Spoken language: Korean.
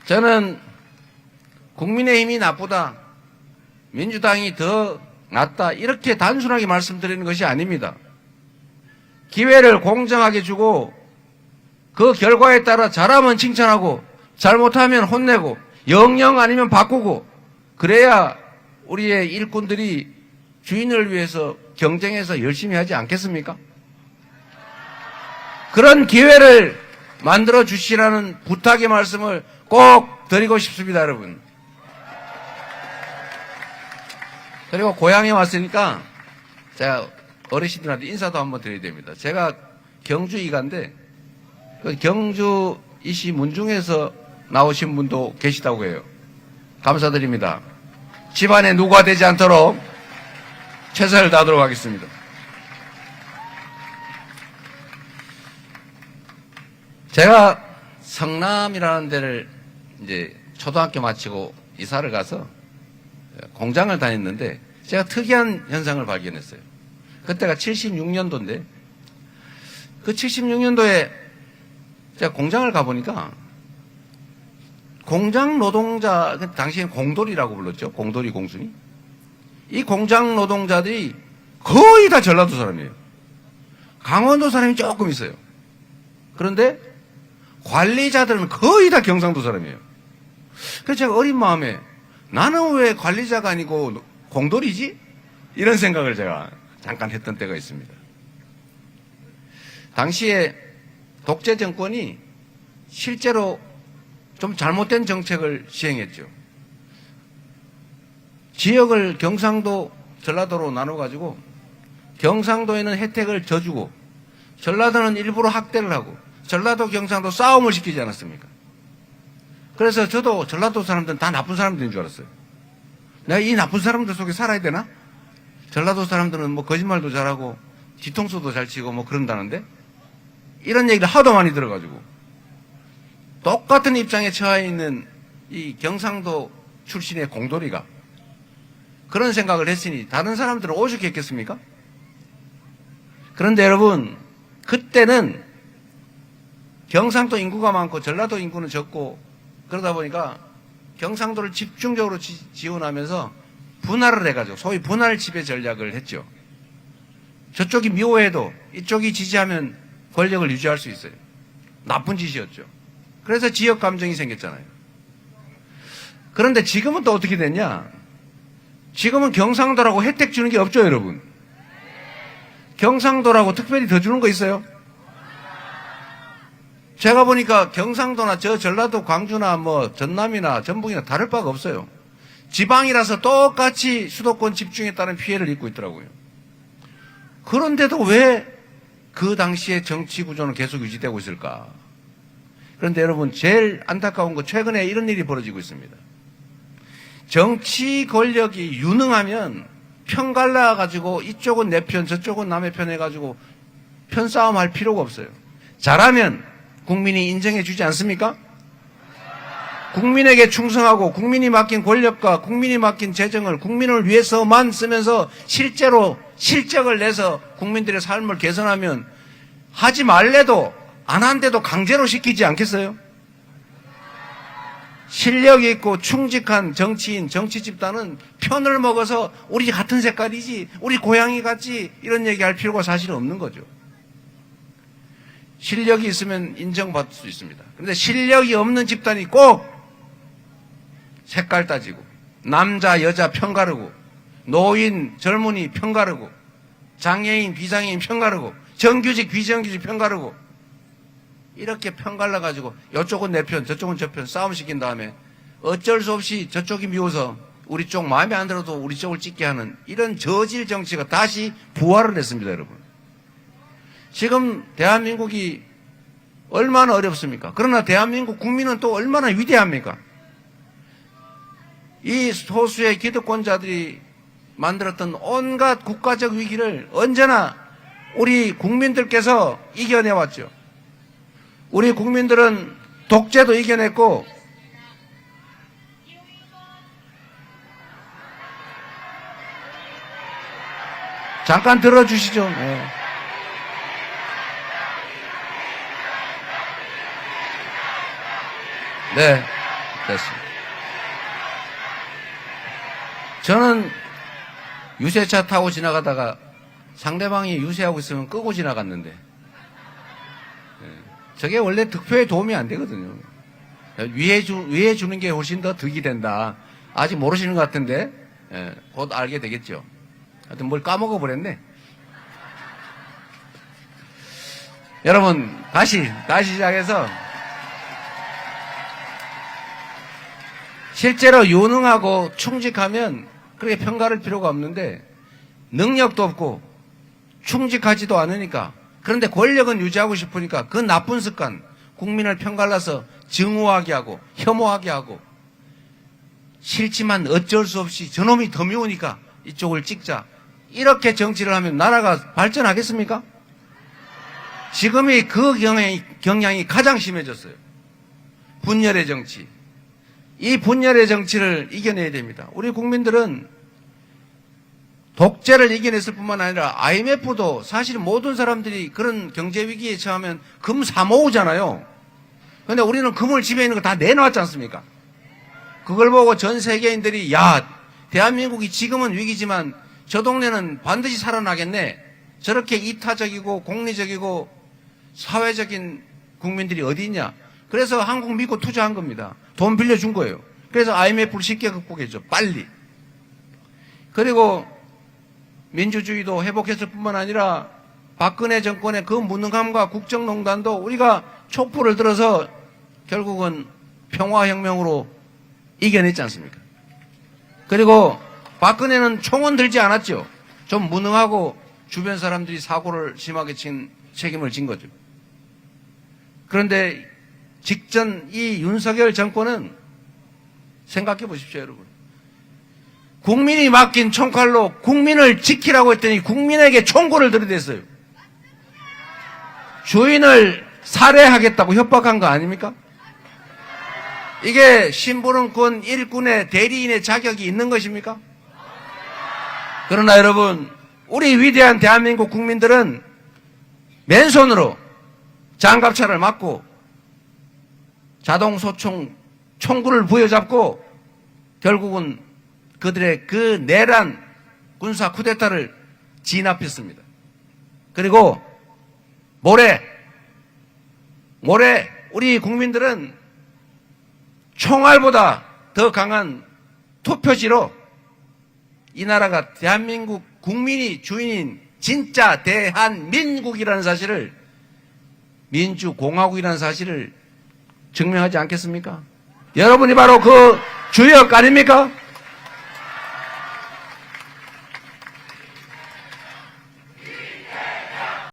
저는 국민의힘이 나쁘다, 민주당이 더 낫다, 이렇게 단순하게 말씀드리는 것이 아닙니다. 기회를 공정하게 주고 그 결과에 따라 잘하면 칭찬하고 잘못하면 혼내고 영영 아니면 바꾸고, 그래야 우리의 일꾼들이 주인을 위해서 경쟁해서 열심히 하지 않겠습니까? 그런 기회를 만들어 주시라는 부탁의 말씀을 꼭 드리고 싶습니다, 여러분. 그리고 고향에 왔으니까 제가 어르신들한테 인사도 한번 드려야 됩니다. 제가 경주 이가인데, 경주이시 문중에서 나오신 분도 계시다고 해요. 감사드립니다. 집안에 누가 되지 않도록 최선을 다하도록 하겠습니다. 제가 성남이라는 데를 이제 초등학교 마치고 이사를 가서 공장을 다녔는데, 제가 특이한 현상을 발견했어요. 그때가 76년도인데, 그 76년도에 제가 공장을 가보니까 공장 노동자, 당시엔 공돌이라고 불렀죠. 공돌이 공순이. 이 공장 노동자들이 거의 다 전라도 사람이에요. 강원도 사람이 조금 있어요. 그런데 관리자들은 거의 다 경상도 사람이에요. 그래서 제가 어린 마음에 나는 왜 관리자가 아니고 공돌이지? 이런 생각을 제가 잠깐 했던 때가 있습니다. 당시에 독재 정권이 실제로 좀 잘못된 정책을 시행했죠. 지역을 경상도, 전라도로 나눠가지고 경상도에는 혜택을 더 주고 전라도는 일부러 학대를 하고 전라도, 경상도 싸움을 시키지 않았습니까? 그래서 저도 전라도 사람들은 다 나쁜 사람들인 줄 알았어요. 내가 이 나쁜 사람들 속에 살아야 되나? 전라도 사람들은 뭐 거짓말도 잘하고 뒤통수도 잘 치고 뭐 그런다는데, 이런 얘기를 하도 많이 들어가지고 똑같은 입장에 처해 있는 이 경상도 출신의 공돌이가 그런 생각을 했으니 다른 사람들은 오죽했겠습니까? 그런데 여러분, 그때는 경상도 인구가 많고 전라도 인구는 적고 그러다 보니까 경상도를 집중적으로 지원하면서 분할을 해가지고 소위 분할 지배 전략을 했죠. 저쪽이 미워해도 이쪽이 지지하면 권력을 유지할 수 있어요. 나쁜 짓이었죠. 그래서 지역 감정이 생겼잖아요. 그런데 지금은 또 어떻게 됐냐? 지금은 경상도라고 혜택 주는 게 없죠, 여러분. 경상도라고 특별히 더 주는 거 있어요? 제가 보니까 경상도나 저 전라도, 광주나 뭐 전남이나 전북이나 다를 바가 없어요. 지방이라서 똑같이 수도권 집중에 따른 피해를 입고 있더라고요. 그런데도 왜 그 당시의 정치 구조는 계속 유지되고 있을까? 그런데 여러분, 제일 안타까운 거, 최근에 이런 일이 벌어지고 있습니다. 정치 권력이 유능하면 편 갈라가지고 이쪽은 내 편, 저쪽은 남의 편 해가지고 편싸움 할 필요가 없어요. 잘하면 국민이 인정해 주지 않습니까? 국민에게 충성하고 국민이 맡긴 권력과 국민이 맡긴 재정을 국민을 위해서만 쓰면서 실제로 실적을 내서 국민들의 삶을 개선하면, 하지 말래도 안 한데도 강제로 시키지 않겠어요? 실력이 있고 충직한 정치인, 정치 집단은 편을 먹어서 우리 같은 색깔이지, 우리 고향이 같지, 이런 얘기할 필요가 사실 없는 거죠. 실력이 있으면 인정받을 수 있습니다. 그런데 실력이 없는 집단이 꼭 색깔 따지고 남자, 여자 편가르고 노인, 젊은이 편가르고 장애인, 비장애인 편가르고 정규직, 비정규직 편가르고 이렇게 편갈라가지고 이쪽은 내 편, 저쪽은 저 편 싸움시킨 다음에 어쩔 수 없이 저쪽이 미워서 우리 쪽 마음에 안 들어도 우리 쪽을 찍게 하는 이런 저질 정치가 다시 부활을 했습니다, 여러분. 지금 대한민국이 얼마나 어렵습니까? 그러나 대한민국 국민은 또 얼마나 위대합니까? 이 소수의 기득권자들이 만들었던 온갖 국가적 위기를 언제나 우리 국민들께서 이겨내왔죠. 우리 국민들은 독재도 이겨냈고 잠깐 들어주시죠. 네. 네. 됐습니다. 저는 유세차 타고 지나가다가 상대방이 유세하고 있으면 끄고 지나갔는데, 저게 원래 득표에 도움이 안 되거든요. 위에 주는 게 훨씬 더 득이 된다. 아직 모르시는 것 같은데, 곧 알게 되겠죠. 하여튼 뭘 까먹어 버렸네. 여러분, 다시 시작해서, 실제로 유능하고 충직하면 그렇게 평가할 필요가 없는데, 능력도 없고 충직하지도 않으니까, 그런데 권력은 유지하고 싶으니까 그 나쁜 습관, 국민을 편갈라서 증오하게 하고 혐오하게 하고, 싫지만 어쩔 수 없이 저놈이 더 미우니까 이쪽을 찍자, 이렇게 정치를 하면 나라가 발전하겠습니까? 지금이 그 경향이 가장 심해졌어요. 분열의 정치. 이 분열의 정치를 이겨내야 됩니다. 우리 국민들은 독재를 이겨냈을 뿐만 아니라 IMF도 사실 모든 사람들이 그런 경제 위기에 처하면 금 사 모으잖아요. 그런데 우리는 금을 집에 있는 거 다 내놓았지 않습니까? 그걸 보고 전 세계인들이, 야, 대한민국이 지금은 위기지만 저 동네는 반드시 살아나겠네. 저렇게 이타적이고 공리적이고 사회적인 국민들이 어디 있냐. 그래서 한국 믿고 투자한 겁니다. 돈 빌려준 거예요. 그래서 IMF를 쉽게 극복했죠. 빨리. 그리고 민주주의도 회복했을 뿐만 아니라 박근혜 정권의 그 무능함과 국정농단도 우리가 촛불을 들어서 결국은 평화혁명으로 이겨냈지 않습니까? 그리고 박근혜는 총은 들지 않았죠. 좀 무능하고 주변 사람들이 사고를 심하게 친 책임을 진 거죠. 그런데 직전 이 윤석열 정권은 생각해 보십시오, 여러분. 국민이 맡긴 총칼로 국민을 지키라고 했더니 국민에게 총구를 들이댔어요. 주인을 살해하겠다고 협박한 거 아닙니까? 이게 심부름꾼 일꾼의 대리인의 자격이 있는 것입니까? 그러나 여러분, 우리 위대한 대한민국 국민들은 맨손으로 장갑차를 맞고 자동소총 총구를 부여잡고 결국은 그들의 그 내란 군사 쿠데타를 진압했습니다. 그리고 모레 우리 국민들은 총알보다 더 강한 투표지로 이 나라가 대한민국 국민이 주인인 진짜 대한민국이라는 사실을, 민주공화국이라는 사실을 증명하지 않겠습니까? 여러분이 바로 그 주역 아닙니까?